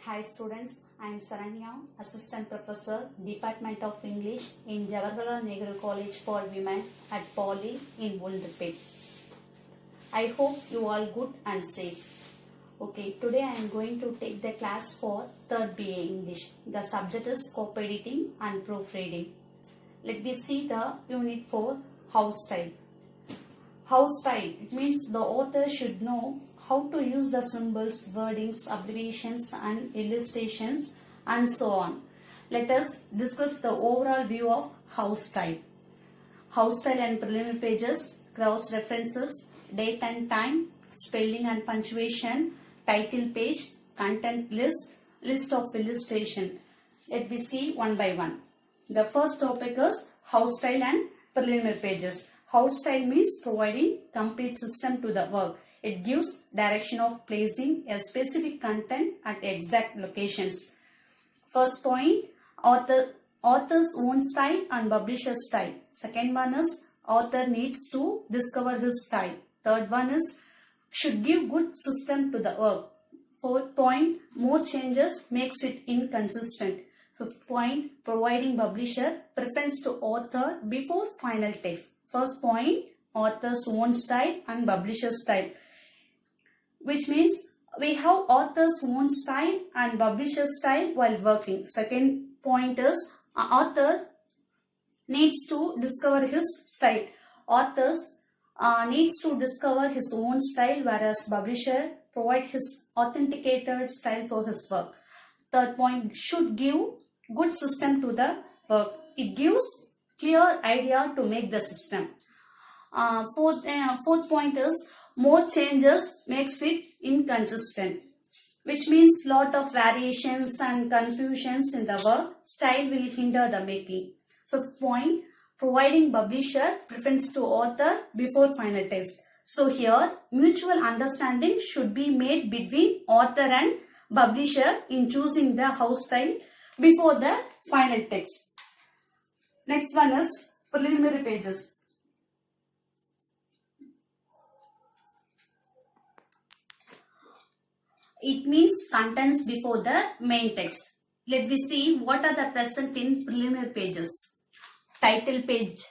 Hi students, I am Saranya, Assistant Professor, Department of English in Jawaharlal Nehru College for Women at Poly in Wunderpet. I hope you all good and safe. Okay, today I am going to take the class for 3rd BA English. The subject is co-editing and proofreading. Let me see the unit 4, house style. House style, it means the author should know how to use the symbols, wordings, abbreviations and illustrations and so on. Let us discuss the overall view of house style. House style and preliminary pages, cross references, date and time, spelling and punctuation, title page, content list, list of illustration. Let me see one by one. The first topic is house style and preliminary pages. House style means providing complete system to the work. It gives direction of placing a specific content at exact locations. First point, author's own style and publisher's style. Second one is author needs to discover his style. Third one is should give good system to the work. Fourth point, more changes makes it inconsistent. Fifth point, providing publisher preference to author before final text. First point, author's own style and publisher's style, which means we have author's own style and publisher's style while working. Second point is author needs to discover his style. Authors needs to discover his own style, whereas publisher provide his authenticated style for his work. Third point, should give good system to the work. It gives clear idea to make the system. Fourth point is more changes makes it inconsistent, which means lot of variations and confusions in the work. Style will hinder the making. Fifth point, providing publisher preference to author before final text. So here mutual understanding should be made between author and publisher in choosing the house style before the final text. Next one is preliminary pages. It means contents before the main text. Let me see what are the present in preliminary pages. Title page,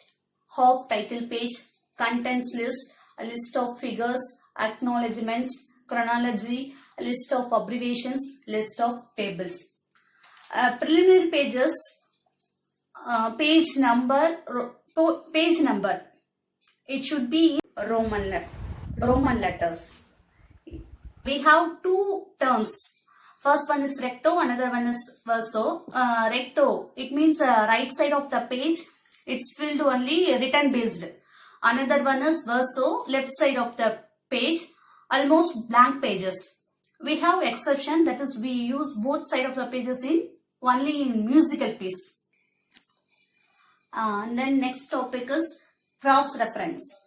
half title page, contents list, a list of figures, acknowledgements, chronology, a list of abbreviations, list of tables. Preliminary pages, page number, it should be Roman letters. We have two terms. First one is recto, another one is verso. Recto, it means right side of the page, it's filled only written based. Another one is verso, left side of the page, almost blank pages. We have exception, that is we use both side of the pages in only in musical piece. Then next topic is cross reference.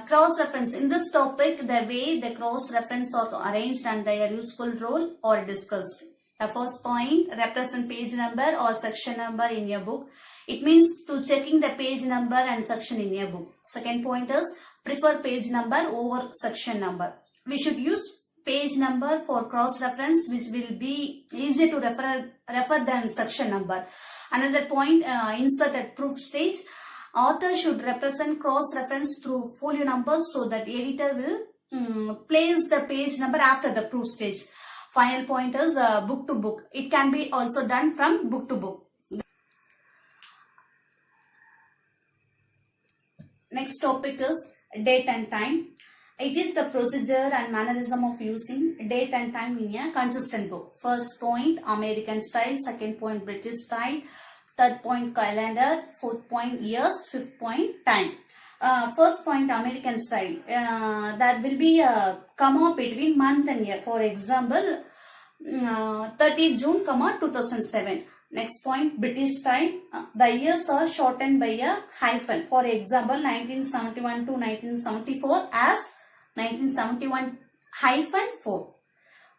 Cross reference. In this topic, the way the cross reference are arranged and their useful role are discussed. The first point, represent page number or section number in your book. It means to checking the page number and section in your book. Second point is prefer page number over section number. We should use page number for cross reference, which will be easier to refer than section number. Another point, insert at proof stage. Author should represent cross reference through folio numbers so that editor will place the page number after the proof stage. Final point is book to book. It can be also done from book to book. Next topic is date and time. It is the procedure and mannerism of using date and time in a consistent book. First point, American style. Second point, British style. Third point, calendar. Fourth point, years. Fifth point, time. First point, American style. That will be a comma between month and year. For example, 30th June, 2007. Next point, British style. The years are shortened by a hyphen. For example, 1971 to 1974 as 1971-4.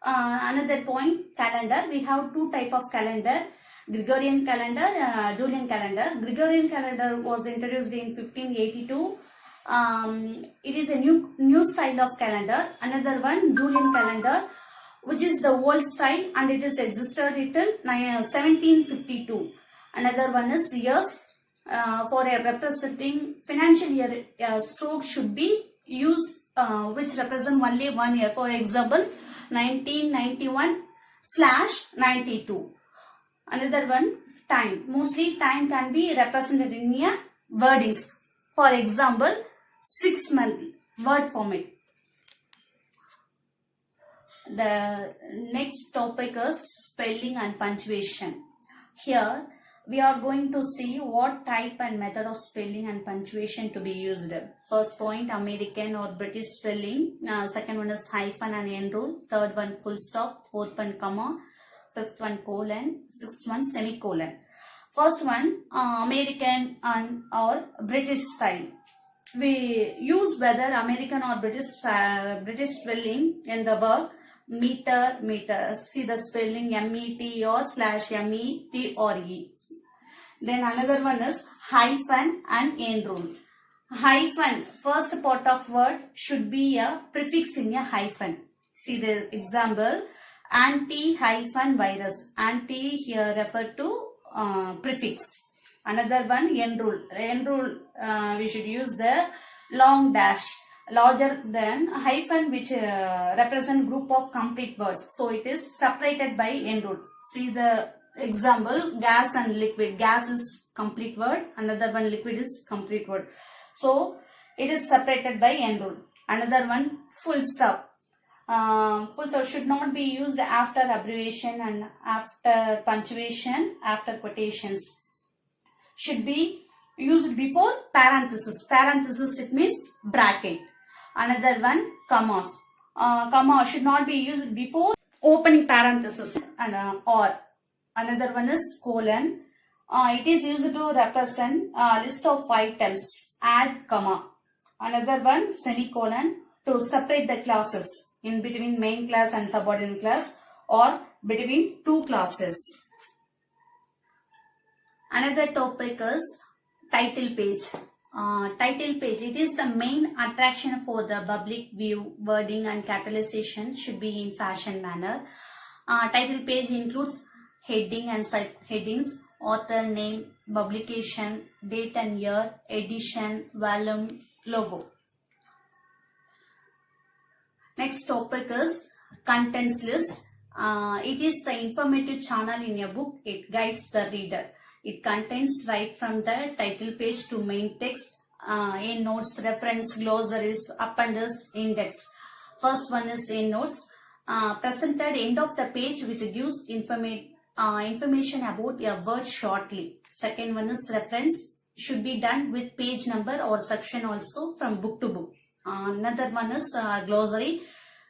Another point, calendar. We have two type of calendar. Gregorian calendar, Julian calendar. Gregorian calendar was introduced in 1582. It is a new style of calendar. Another one, Julian calendar, which is the old style and it is existed till 1752. Another one is years. For a representing financial year, stroke should be used which represent only 1 year. For example, 1991/92. Another one, time. Mostly time can be represented in a wordings. For example, 6 month word format. The next topic is spelling and punctuation. Here we are going to see what type and method of spelling and punctuation to be used. First point, American or British spelling. Second one is hyphen and end rule. Third one, full stop. Fourth one, comma. Fifth one, colon. Sixth one, semicolon. First one, American and or British style. We use whether American or British spelling in the verb meter. See the spelling MET or /METRE. Then another one is hyphen and end rule. Hyphen, first part of word should be a prefix in a hyphen. See the example, anti-virus. Anti here refer to prefix. Another one, end rule. End rule, we should use the long dash, larger than hyphen, which represent group of complete words. So it is separated by end rule. See the example, gas and liquid. Gas is complete word. Another one, liquid is complete word. So it is separated by end rule. Another one, full stop. Full stop should not be used after abbreviation and after punctuation, after quotations. Should be used before parenthesis. Parenthesis, it means bracket. Another one, commas. Comma should not be used before opening parenthesis and or. Another one is colon. It is used to represent a list of items. Add comma. Another one, semicolon, to separate the classes in between main class and subordinate class or between two classes. Another topic is title page. Title page, it is the main attraction for the public view. Wording and capitalization should be in fashion manner. Title page includes heading and subheadings, author name, publication, date and year, edition, volume, logo. Next topic is contents list. It is the informative channel in a book. It guides the reader. It contains right from the title page to main text, in notes, reference, glossaries, appendix, index. First one is in notes. Presented end of the page which gives information about a word shortly. Second one is reference. Should be done with page number or section also from book to book. Another one is glossary.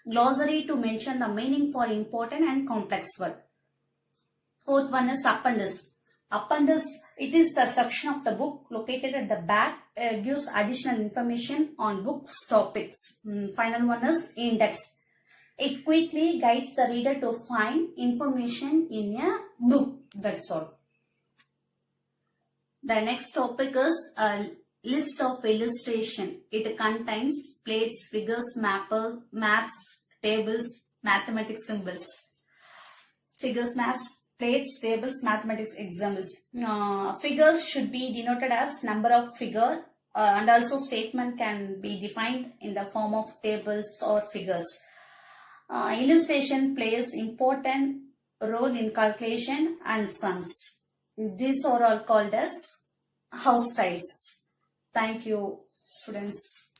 Glossary to mention the meaning for important and complex word. Fourth one is appendix. Appendix, it is the section of the book located at the back, gives additional information on book's topics. Final one is index. It quickly guides the reader to find information in a book. That's all. The next topic is a list of illustration. It contains plates, figures, maps, tables, mathematics symbols. Figures, maps, plates, tables, mathematics examples. Figures should be denoted as number of figure and also statement can be defined in the form of tables or figures. Illustration plays important role in calculation and sums. These are all called as house styles. Thank you, students.